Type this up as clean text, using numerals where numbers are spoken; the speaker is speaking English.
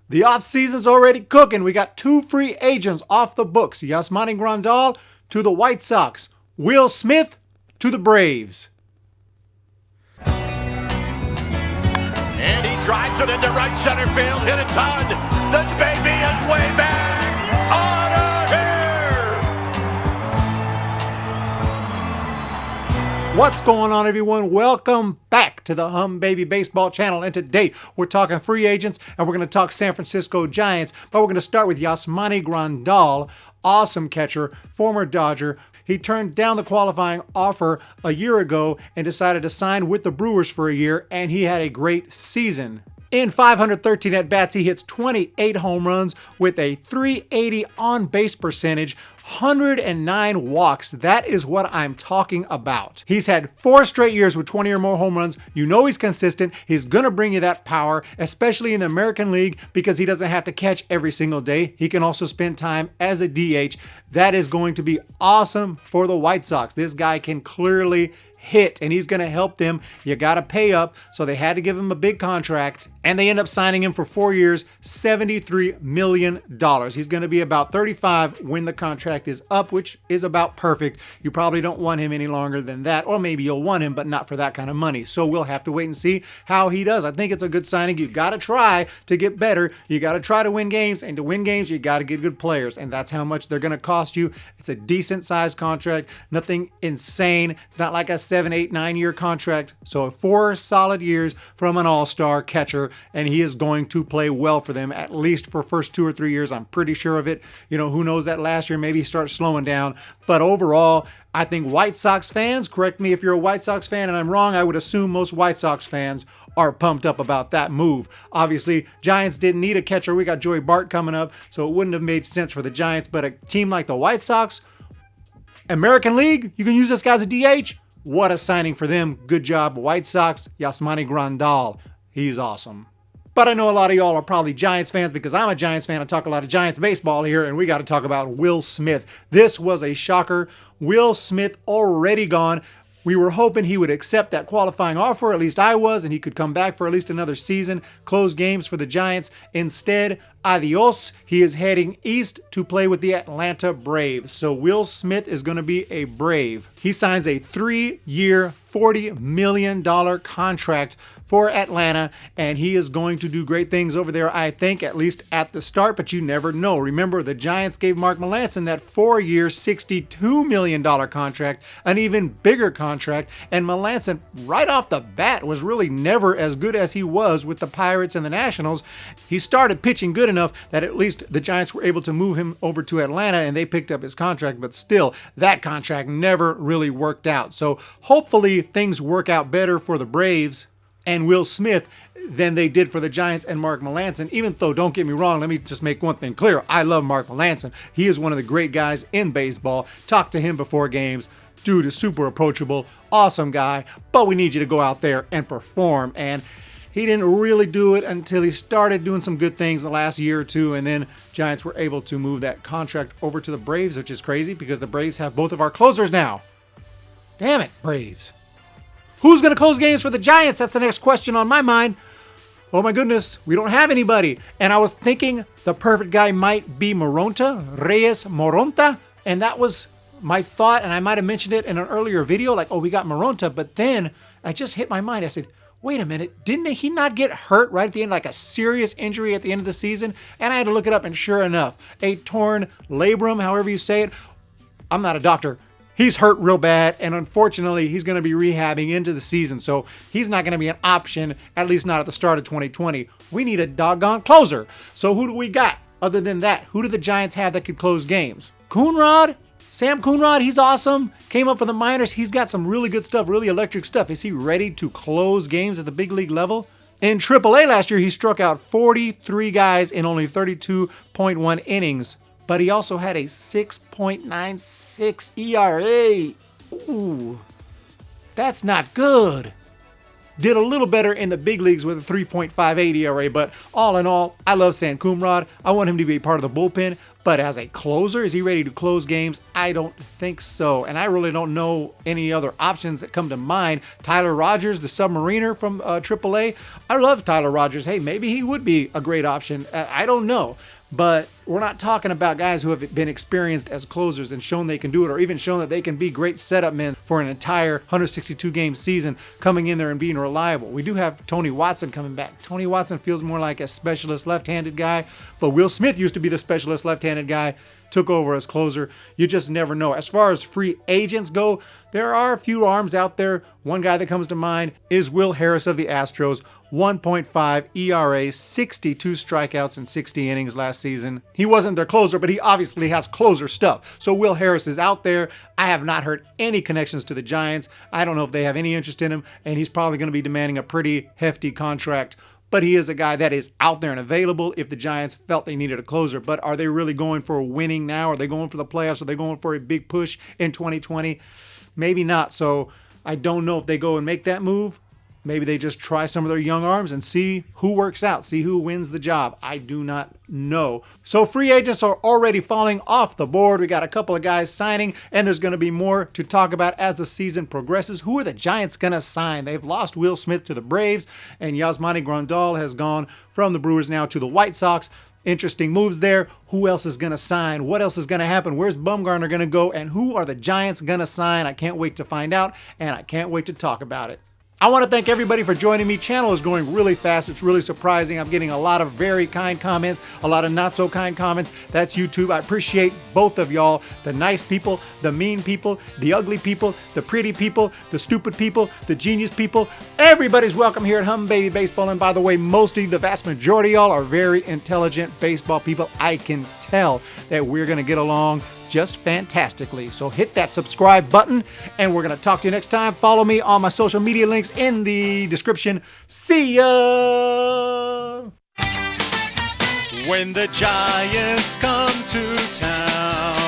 The offseason's already cooking. We got 2 free agents off the books. Yasmani Grandal to the White Sox. Will Smith to the Braves. And he drives it into right center field. Hit it, Todd. This baby is way back. On here. What's going on, everyone? Welcome back to the Humm Baby Baseball channel. And today we're talking free agents and we're going to talk San Francisco Giants. But we're going to start with Yasmani Grandal, awesome catcher, former Dodger. He turned down the qualifying offer a year ago and decided to sign with the Brewers for a year, and he had a great season. In 513 at-bats, he hits 28 home runs with a .380 on-base percentage, 109 walks. That is what I'm talking about. He's had 4 straight years with 20 or more home runs. You know he's consistent. He's going to bring you that power, especially in the American League, because he doesn't have to catch every single day. He can also spend time as a DH. That is going to be awesome for the White Sox. This guy can clearly hit, and he's going to help them. You got to pay up, so they had to give him a big contract, and they end up signing him for 4 years, $73 million. He's going to be about 35 when the contract is up, which is about perfect. You probably don't want him any longer than that, or maybe you'll want him, but not for that kind of money. So we'll have to wait and see how he does. I think it's a good signing. You got to try to get better. You got to try to win games, and to win games, you got to get good players, and that's how much they're going to cost you. It's a decent sized contract, nothing insane. It's not like a 7, 8, 9-year contract. So 4 solid years from an all-star catcher, and he is going to play well for them, at least for first 2 or 3 years. I'm pretty sure of it. You know, who knows that last year maybe he starts slowing down. But overall, I think White Sox fans, correct me if you're a White Sox fan and I'm wrong, I would assume most White Sox fans are pumped up about that move. Obviously, Giants didn't need a catcher. We got Joey Bart coming up, so it wouldn't have made sense for the Giants. But a team like the White Sox, American League, you can use this guy as a DH. What a signing for them. Good job, White Sox. Yasmani Grandal. He's awesome. But I know a lot of y'all are probably Giants fans because I'm a Giants fan. I talk a lot of Giants baseball here, and we got to talk about Will Smith. This was a shocker. Will Smith already gone. We were hoping he would accept that qualifying offer, at least I was, and he could come back for at least another season, close games for the Giants. Instead, adios. He is heading east to play with the Atlanta Braves. So Will Smith is going to be a Brave. He signs a 3-year, $40 million contract for Atlanta, and he is going to do great things over there, I think, at least at the start, but you never know. Remember, the Giants gave Mark Melancon that 4-year, $62 million contract, an even bigger contract, and Melancon, right off the bat, was really never as good as he was with the Pirates and the Nationals. He started pitching good enough that at least the Giants were able to move him over to Atlanta, and they picked up his contract, but still, that contract never really worked out. So hopefully things work out better for the Braves and Will Smith than they did for the Giants and Mark Melancon. Even though, don't get me wrong, let me just make one thing clear. I love Mark Melancon. He is one of the great guys in baseball. Talk to him before games. Dude is super approachable, awesome guy, but we need you to go out there and perform. And he didn't really do it until he started doing some good things the last year or two, and then Giants were able to move that contract over to the Braves, which is crazy because the Braves have both of our closers now. Damn it, Braves. Who's going to close games for the Giants? That's the next question on my mind. Oh my goodness, we don't have anybody. And I was thinking the perfect guy might be Reyes Moronta, and that was my thought, and I might have mentioned it in an earlier video, like, oh, we got Moronta, but then I just hit my mind. I said, wait a minute, didn't he not get hurt right at the end, like a serious injury at the end of the season? And I had to look it up, and sure enough, a torn labrum, however you say it. I'm not a doctor. He's hurt real bad, and unfortunately, he's going to be rehabbing into the season, so he's not going to be an option, at least not at the start of 2020. We need a doggone closer. So who do we got other than that? Who do the Giants have that could close games? Coonrod? Sam Coonrod, he's awesome. Came up for the minors. He's got some really good stuff, really electric stuff. Is he ready to close games at the big league level? In AAA last year, he struck out 43 guys in only 32.1 innings. But he also had a 6.96 ERA. Ooh, that's not good. Did a little better in the big leagues with a 3.58 ERA, but all in all, I love Sam Coonrod. I want him to be part of the bullpen, But as a closer, is he ready to close games? I don't think so. And I really don't know any other options that come to mind. Tyler Rogers, the submariner from AAA. I love Tyler Rogers. Hey, maybe he would be a great option. I don't know. But we're not talking about guys who have been experienced as closers and shown they can do it, or even shown that they can be great setup men for an entire 162 game season, coming in there and being reliable. We do have Tony Watson coming back. Tony Watson feels more like a specialist left-handed guy, but Will Smith used to be the specialist left-handed guy, took over as closer. You just never know. As far as free agents go, there are a few arms out there. One guy that comes to mind is Will Harris of the Astros. 1.5 ERA, 62 strikeouts in 60 innings last season. He wasn't their closer, but he obviously has closer stuff. So Will Harris is out there. I have not heard any connections to the Giants. I don't know if they have any interest in him, and he's probably going to be demanding a pretty hefty contract. But he is a guy that is out there and available if the Giants felt they needed a closer. But are they really going for winning now? Are they going for the playoffs? Are they going for a big push in 2020? Maybe not. So I don't know if they go and make that move. Maybe they just try some of their young arms and see who works out, see who wins the job. I do not know. So free agents are already falling off the board. We got a couple of guys signing, and there's going to be more to talk about as the season progresses. Who are the Giants going to sign? They've lost Will Smith to the Braves, and Yasmani Grandal has gone from the Brewers now to the White Sox. Interesting moves there. Who else is going to sign? What else is going to happen? Where's Bumgarner going to go? And who are the Giants going to sign? I can't wait to find out, and I can't wait to talk about it. I want to thank everybody for joining me. Channel is going really fast. It's really surprising. I'm getting a lot of very kind comments, a lot of not so kind comments. That's YouTube. I appreciate both of y'all. The nice people, the mean people, the ugly people, the pretty people, the stupid people, the genius people. Everybody's welcome here at Humm Baby Baseball. And by the way, mostly the vast majority of y'all are very intelligent baseball people. I can tell that we're going to get along just fantastically. So hit that subscribe button, and we're going to talk to you next time. Follow me on my social media links in the description. See ya! When the Giants come to town,